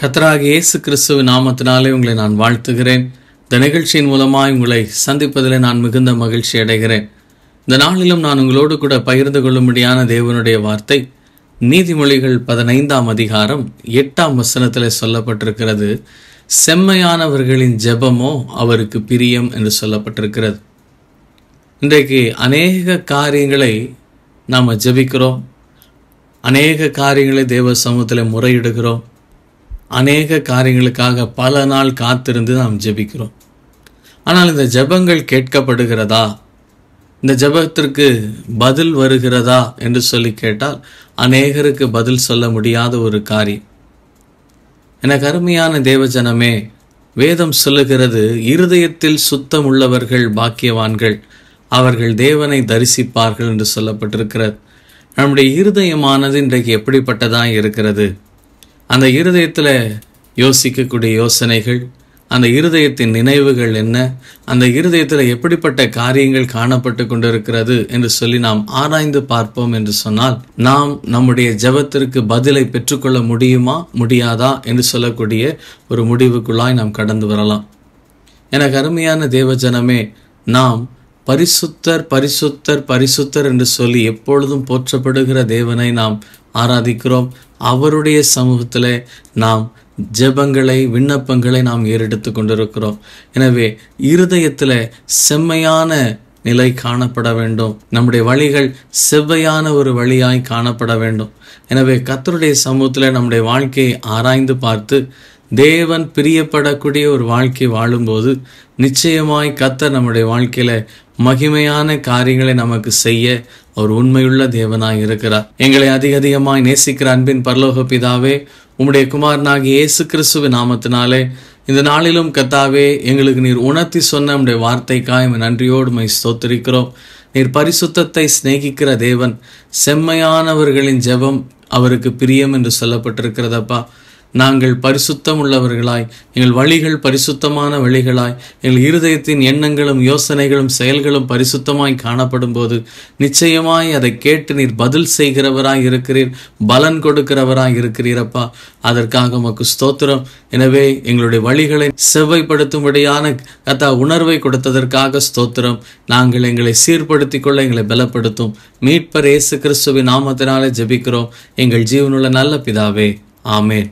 கர்த்தராகிய இயேசு கிறிஸ்துவின் நாமத்தினாலே உங்களை நான் வாழ்த்துகிறேன். இந்த நிகழ்ச்சியின் மூலமாய் உங்களை சந்திப்பதில் நான் மிகுந்த மகிழ்ச்சி அடைகிறேன். இந்த நாளிலும் நான் உங்களோடு கூட பகிர்ந்து கொள்ளும்படியான தேவனுடைய வார்த்தை நீதிமொழிகள் 15ஆம் அதிகாரம் 8ஆம் வசனத்தில் சொல்லப்பட்டிருக்கிறது. செம்மையானவர்களின் ஜெபமோ அவருக்கு பிரியம் என்று சொல்லப்பட்டிருக்கிறது. இன்றைக்கு அநேக காரியங்களை நாம் ஜெபிக்கிறோம், அநேக காரியங்களை தேவ சமூகத்தில் முறையிடுகிறோம், அநேக காரியங்களுக்காக பல நாள் காத்திருந்து நாம் ஜெபிக்கிறோம். ஆனால் இந்த ஜெபங்கள் கேட்கப்படுகிறதா, இந்த ஜெபத்திற்கு பதில் வருகிறதா என்று சொல்லி கேட்டால் அநேகருக்கு பதில் சொல்ல முடியாத ஒரு காரியம். எனக்கு அருமையான தேவஜனமே, வேதம் சொல்லுகிறது, இருதயத்தில் சுத்தம் உள்ளவர்கள் பாக்கியவான்கள், அவர்கள் தேவனை தரிசிப்பார்கள் என்று சொல்லப்பட்டிருக்கிறது. நம்முடைய இருதயமானது இன்றைக்கு எப்படிப்பட்டதாக இருக்கிறது? அந்த இருதயத்தில் யோசிக்கக்கூடிய யோசனைகள், அந்த இருதயத்தின் நினைவுகள் என்ன, அந்த இருதயத்தில் எப்படிப்பட்ட காரியங்கள் காணப்பட்டு கொண்டிருக்கிறது என்று சொல்லி நாம் ஆராய்ந்து பார்ப்போம் என்று சொன்னால் நாம் நம்முடைய ஜெபத்திற்கு பதிலை பெற்றுக்கொள்ள முடியுமா முடியாதா என்று சொல்லக்கூடிய ஒரு முடிவுக்குள்ளாய் நாம் கடந்து வரலாம். எனக்கு அருமையான தேவஜனமே, நாம் பரிசுத்தர் பரிசுத்தர் பரிசுத்தர் என்று சொல்லி எப்பொழுதும் போற்றப்படுகிற தேவனை நாம் ஆராதிக்கிறோம். அவருடைய சமூகத்தில் நாம் ஜெபங்களை விண்ணப்பங்களை நாம் ஏறெடுத்து கொண்டிருக்கிறோம். எனவே இருதயத்தில் செம்மையான நிலை காணப்பட வேண்டும், நம்முடைய வழிகள் செவ்வையான ஒரு வழியாய் காணப்பட வேண்டும். எனவே கர்த்தருடைய சமூகத்தில் நம்முடைய வாழ்க்கையை ஆராய்ந்து பார்த்து தேவன் பிரியப்படக்கூடிய ஒரு வாழ்க்கை வாழும்போது நிச்சயமாய் கர்த்தர் நம்முடைய வாழ்க்கையில மகிமையான காரியங்களை நமக்கு செய்ய அவர் உண்மையுள்ள தேவனாய் இருக்கிறார். எங்களை அதிகமாய் நேசிக்கிற அன்பின் பரலோக பிதாவே, உம்முடைய குமாரனாகிய இயேசு கிறிஸ்துவின் நாமத்தினாலே இந்த நாளிலும் கர்த்தாவே, எங்களுக்கு நீர் உணர்த்தி சொன்ன உம்முடைய வார்த்தைக்காய் நன்றியோடு ஸ்தோத்திரிக்கிறோம். நீர் பரிசுத்தத்தை சிநேகிக்கிற தேவன், செம்மையானவர்களின் ஜெபம் அவருக்கு பிரியம் என்று சொல்லப்பட்டிருக்கிறதப்பா. நாங்கள் பரிசுத்தம் உள்ளவர்களாய், எங்கள் வழிகள் பரிசுத்தமான வழிகளாய், எங்கள் இருதயத்தின் எண்ணங்களும் யோசனைகளும் செயல்களும் பரிசுத்தமாய் காணப்படும் போது நிச்சயமாய் அதை கேட்டு நீர் பதில் செய்கிறவராய் இருக்கிறீர், பலன் கொடுக்கிறவராய் இருக்கிறீரப்பா. அதற்காக உமக்கு ஸ்தோத்திரம். எனவே எங்களுடைய வழிகளை செவ்வைப்படுத்தும்படியான உணர்வை கொடுத்ததற்காக ஸ்தோத்திரம். நாங்கள் எங்களை சீர்படுத்திக் கொள்ள எங்களை பலப்படுத்தும் மீட்பர் இயேசு கிறிஸ்துவின் நாமத்தினாலே ஜெபிக்கிறோம் எங்கள் ஜீவனுள்ள நல்ல பிதாவே, ஆமென்.